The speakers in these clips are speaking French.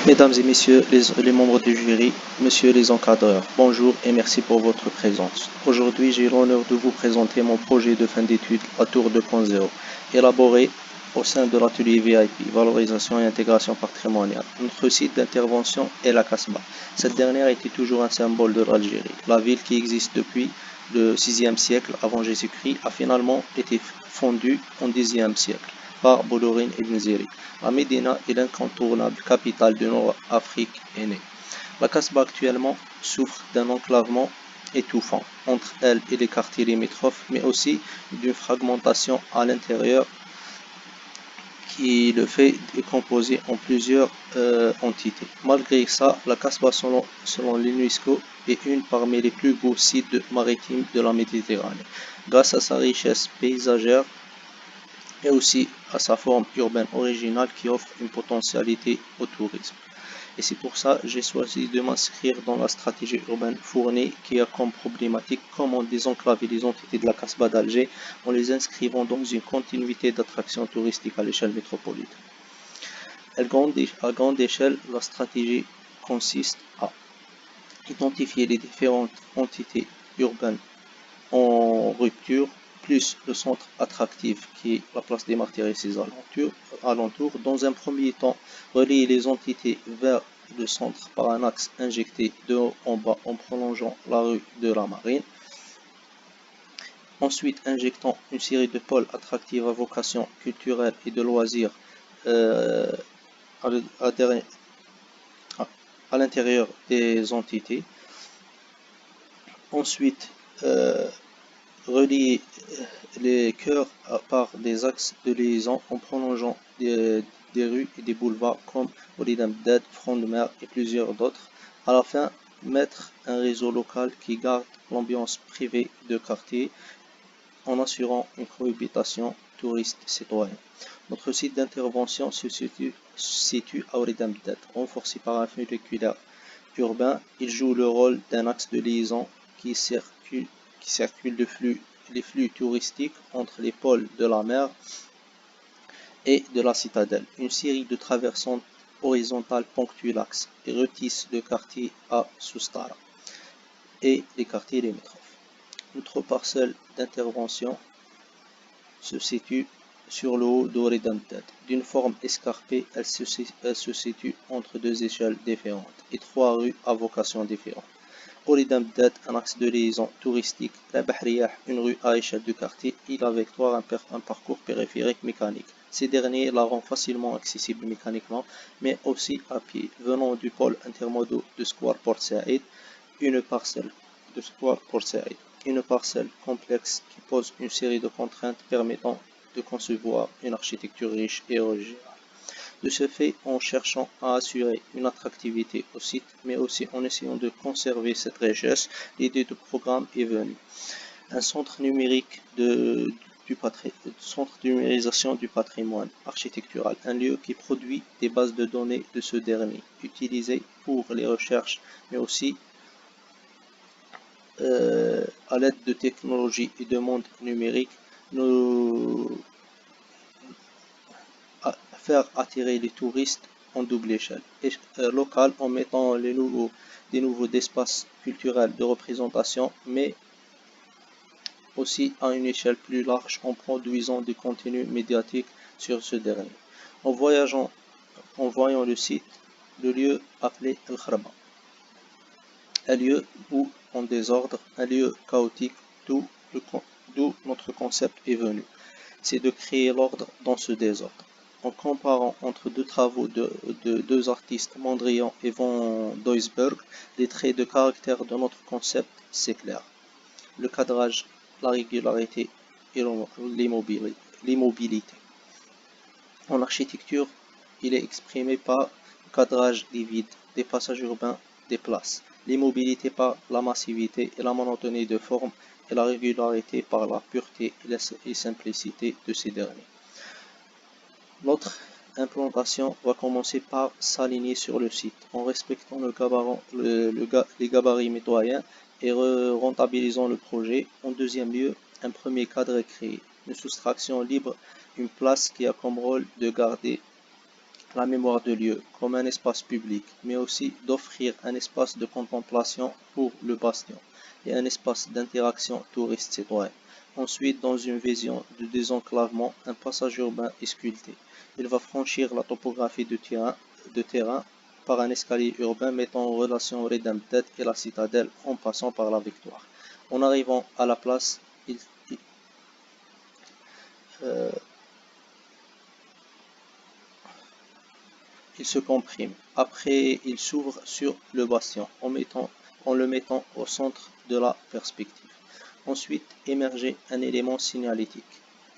Mesdames et messieurs les membres du jury, messieurs les encadreurs, bonjour et merci pour votre présence. Aujourd'hui, j'ai l'honneur de vous présenter mon projet de fin d'études à Tour 2.0, élaboré au sein de l'atelier VIP, valorisation et intégration patrimoniale. Notre site d'intervention est la Casbah. Cette dernière était toujours un symbole de l'Algérie. La ville qui existe depuis le 6e siècle avant Jésus-Christ a finalement été fondue en 10e siècle par Boulourine Ibn Ziri. La Médina est l'incontournable capitale de Nord-Afrique aînée. La Casbah actuellement souffre d'un enclavement étouffant entre elle et les quartiers limitrophes, mais aussi d'une fragmentation à l'intérieur qui le fait décomposer en plusieurs entités. Malgré ça, la Casbah, selon l'UNESCO, est une parmi les plus beaux sites maritimes de la Méditerranée, grâce à sa richesse paysagère et aussi à sa forme urbaine originale qui offre une potentialité au tourisme. Et c'est pour ça que j'ai choisi de m'inscrire dans la stratégie urbaine fournie qui a comme problématique comment désenclaver les entités de la Casbah d'Alger en les inscrivant dans une continuité d'attractions touristiques à l'échelle métropolitaine. À grande échelle, la stratégie consiste à identifier les différentes entités urbaines en rupture, plus le centre attractif qui est la place des Martyrs et ses alentours. Dans un premier temps, relier les entités vers le centre par un axe injecté de haut en bas en prolongeant la rue de la Marine. Ensuite, injectant une série de pôles attractifs à vocation culturelle et de loisirs à l'intérieur des entités. Ensuite, relier les cœurs par des axes de liaison en prolongeant des rues et des boulevards comme Walid Amdad, Front de Mer et plusieurs d'autres. À la fin, mettre un réseau local qui garde l'ambiance privée de quartier en assurant une cohabitation touriste-citoyen. Notre site d'intervention se situe à Walid Amdad, renforcé par un funiculaire urbain. Il joue le rôle d'un axe de liaison qui circule les flux touristiques entre les pôles de la mer et de la citadelle. Une série de traversants horizontales ponctue l'axe et retisse le quartier à Soustara et les quartiers limitrophes. Notre parcelle d'intervention se situe sur le haut d'Ourid Amdad. D'une forme escarpée, elle se situe entre deux échelles différentes et trois rues à vocation différente. Ourid Amdad, un axe de liaison touristique, la Bahriyah, une rue à échelle de quartier, et la Victoire, un parcours périphérique mécanique. Ces derniers la rendent facilement accessible mécaniquement, mais aussi à pied, venant du pôle intermodal de Square Port Saïd, une parcelle complexe qui pose une série de contraintes permettant de concevoir une architecture riche et originale. De ce fait, en cherchant à assurer une attractivité au site, mais aussi en essayant de conserver cette richesse, l'idée de programme est venue. Un centre numérique centre de numérisation du patrimoine architectural, un lieu qui produit des bases de données de ce dernier, utilisées pour les recherches, mais aussi à l'aide de technologies et de monde numérique, faire attirer les touristes en double échelle locale en mettant des nouveaux espaces culturels de représentation, mais aussi à une échelle plus large en produisant du contenu médiatique sur ce dernier. En voyant le site, le lieu appelé El Kharba, un lieu où en désordre, un lieu chaotique, d'où notre concept est venu, c'est de créer l'ordre dans ce désordre. En comparant entre deux travaux de deux artistes, Mondrian et Van Doesburg, les traits de caractère de notre concept s'éclairent. Le cadrage, la régularité et l'immobilité. En architecture, il est exprimé par le cadrage des vides, des passages urbains, des places. L'immobilité par la massivité et la monotonie de forme et la régularité par la pureté et la simplicité de ces derniers. Notre implantation va commencer par s'aligner sur le site en respectant les gabarits mitoyens et rentabilisant le projet. En deuxième lieu, un premier cadre est créé, une soustraction libre, une place qui a comme rôle de garder la mémoire de lieu comme un espace public, mais aussi d'offrir un espace de contemplation pour le bastion et un espace d'interaction touriste-citoyen. Ensuite, dans une vision de désenclavement, un passage urbain est sculpté. Il va franchir la topographie de terrain par un escalier urbain mettant en relation Redempted et la citadelle en passant par la Victoire. En arrivant à la place, il se comprime. Après, il s'ouvre sur le bastion en le mettant au centre de la perspective. Ensuite, émerger un élément signalétique,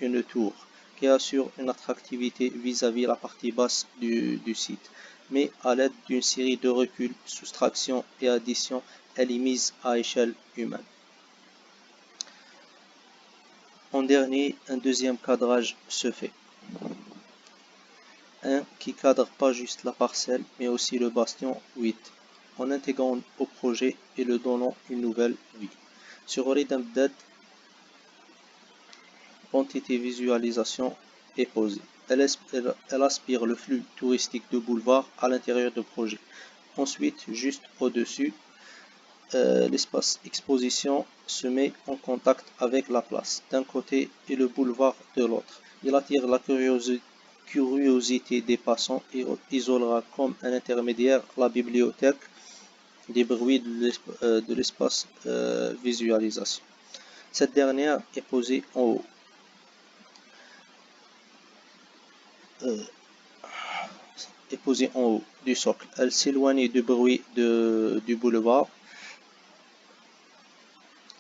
une tour, qui assure une attractivité vis-à-vis la partie basse du site. Mais à l'aide d'une série de reculs, soustractions et additions, elle est mise à échelle humaine. En dernier, un deuxième cadrage se fait. Un qui cadre pas juste la parcelle, mais aussi le bastion 8, en intégrant au projet et le donnant une nouvelle vie. Sur Redempted, l'entité visualisation est posée. Elle aspire le flux touristique de boulevard à l'intérieur du projet. Ensuite, juste au-dessus, l'espace exposition se met en contact avec la place d'un côté et le boulevard de l'autre. Il attire la curiosité des passants et isolera comme un intermédiaire la bibliothèque des bruits de l'espace visualisation. Cette dernière est posée en haut. Du socle. Elle s'éloigne du bruit du boulevard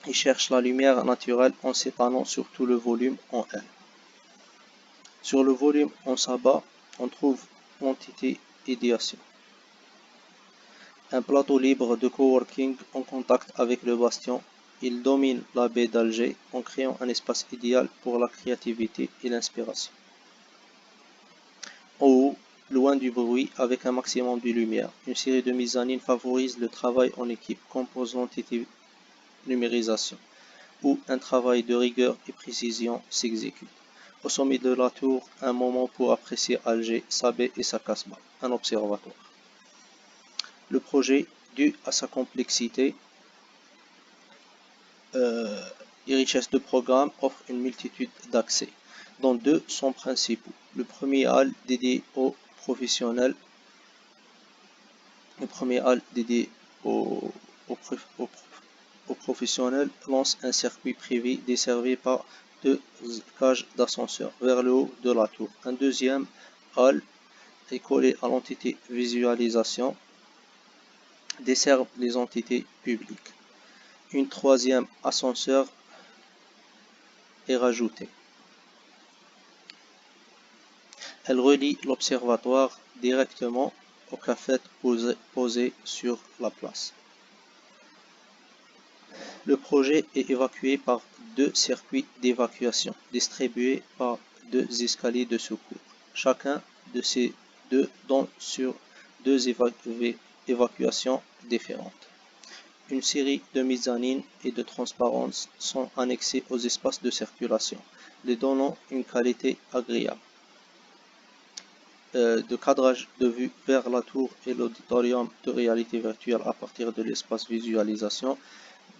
et cherche la lumière naturelle en s'étalant sur tout le volume en elle. Sur le volume en s'abat, on trouve l'entité idéation. Un plateau libre de coworking en contact avec le bastion. Il domine la baie d'Alger en créant un espace idéal pour la créativité et l'inspiration. En haut, loin du bruit, avec un maximum de lumière, une série de mezzanines favorise le travail en équipe, compose l'entité numérisation, où un travail de rigueur et précision s'exécute. Au sommet de la tour, un moment pour apprécier Alger, sa baie et sa casbah, un observatoire. Le projet, dû à sa complexité et richesse de programme, offre une multitude d'accès, dont deux sont principaux. Le premier hall dédié aux professionnels, lance un circuit privé desservi par deux cages d'ascenseur vers le haut de la tour. Un deuxième hall est collé à l'entité visualisation, dessert les entités publiques. Une troisième ascenseur est rajoutée. Elle relie l'observatoire directement au café posé sur la place. Le projet est évacué par deux circuits d'évacuation distribués par deux escaliers de secours. Chacun de ces deux donne sur deux évacuations différentes. Une série de mezzanines et de transparences sont annexées aux espaces de circulation, les donnant une qualité agréable. De cadrage de vue vers la tour et l'auditorium de réalité virtuelle à partir de l'espace visualisation,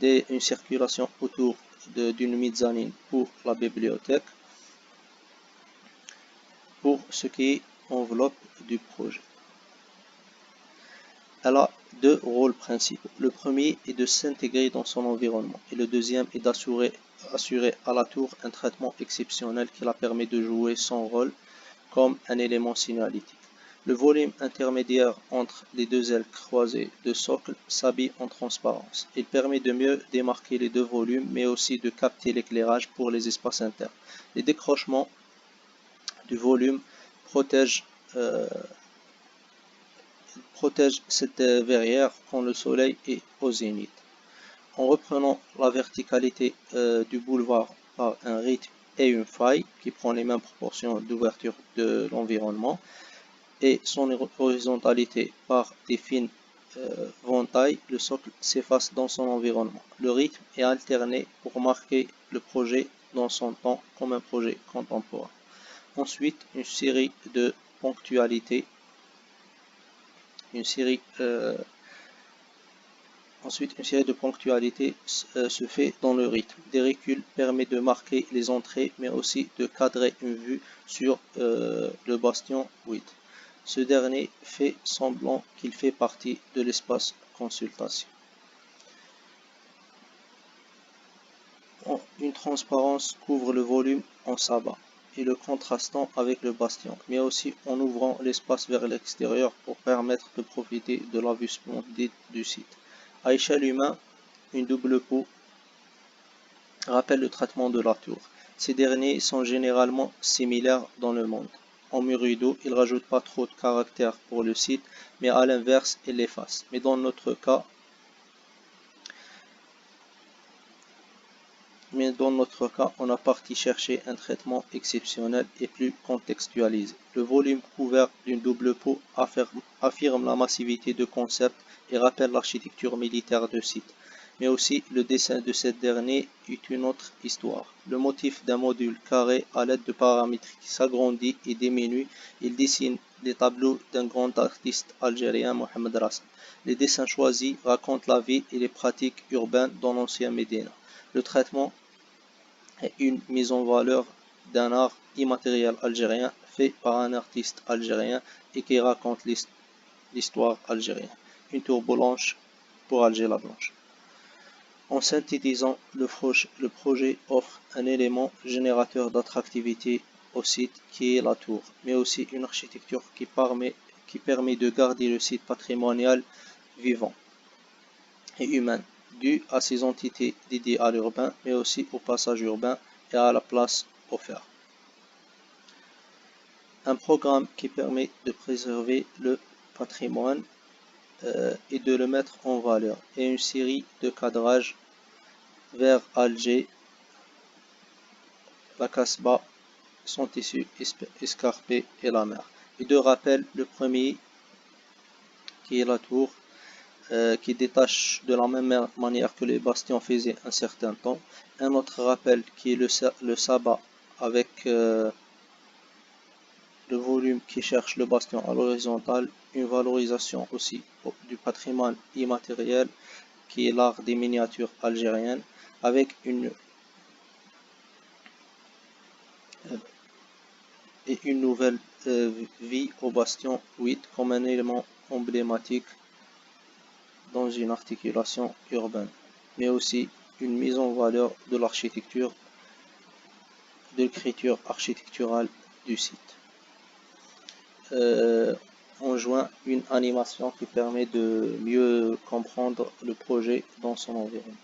une circulation autour d'une mezzanine pour la bibliothèque, pour ce qui est enveloppe du projet. Elle a deux rôles principaux. Le premier est de s'intégrer dans son environnement et le deuxième est d'assurer à la tour un traitement exceptionnel qui la permet de jouer son rôle comme un élément signalétique. Le volume intermédiaire entre les deux ailes croisées de socle s'habille en transparence. Il permet de mieux démarquer les deux volumes, mais aussi de capter l'éclairage pour les espaces internes. Les décrochements du volume protègent cette verrière quand le soleil est au zénith. En reprenant la verticalité du boulevard par un rythme et une faille qui prend les mêmes proportions d'ouverture de l'environnement, et son horizontalité par des fines ventailles, le socle s'efface dans son environnement. Le rythme est alterné pour marquer le projet dans son temps comme un projet contemporain. Ensuite, une série de ponctualités une série de ponctualité se fait dans le rythme. Des reculs permettent de marquer les entrées, mais aussi de cadrer une vue sur le bastion 8. Ce dernier fait semblant qu'il fait partie de l'espace consultation. Une transparence couvre le volume en sabbat et le contrastant avec le bastion, mais aussi en ouvrant l'espace vers l'extérieur pour permettre de profiter de la vue splendide du site. À échelle humaine, une double peau rappelle le traitement de la tour. Ces derniers sont généralement similaires dans le monde. En Murido, ils ne rajoutent pas trop de caractère pour le site, mais à l'inverse, ils l'effacent. Mais dans notre cas, on a parti chercher un traitement exceptionnel et plus contextualisé. Le volume couvert d'une double peau affirme la massivité de concept et rappelle l'architecture militaire de site. Mais aussi le dessin de cette dernière est une autre histoire. Le motif d'un module carré à l'aide de paramètres qui s'agrandit et diminue, il dessine des tableaux d'un grand artiste algérien, Mohamed Rassan. Les dessins choisis racontent la vie et les pratiques urbaines dans l'ancien Médina. Le traitement est une mise en valeur d'un art immatériel algérien fait par un artiste algérien et qui raconte l'histoire algérienne. Une tour blanche pour Alger la Blanche. En synthétisant, le projet offre un élément générateur d'attractivité au site qui est la tour, mais aussi une architecture qui permet de garder le site patrimonial vivant et humain, dû à ses entités dédiées à l'urbain, mais aussi au passage urbain et à la place offerte. Un programme qui permet de préserver le patrimoine et de le mettre en valeur, et une série de cadrages vers Alger, la Casbah, son tissu escarpé et la mer. Et deux rappels, le premier qui est la tour, qui détache de la même manière que les bastions faisaient un certain temps. Un autre rappel qui est le sabbat avec le volume qui cherche le bastion à l'horizontale. Une valorisation aussi du patrimoine immatériel qui est l'art des miniatures algériennes avec une nouvelle vie au bastion 8 comme un élément emblématique dans une articulation urbaine, mais aussi une mise en valeur de l'architecture, de l'écriture architecturale du site. On joint une animation qui permet de mieux comprendre le projet dans son environnement.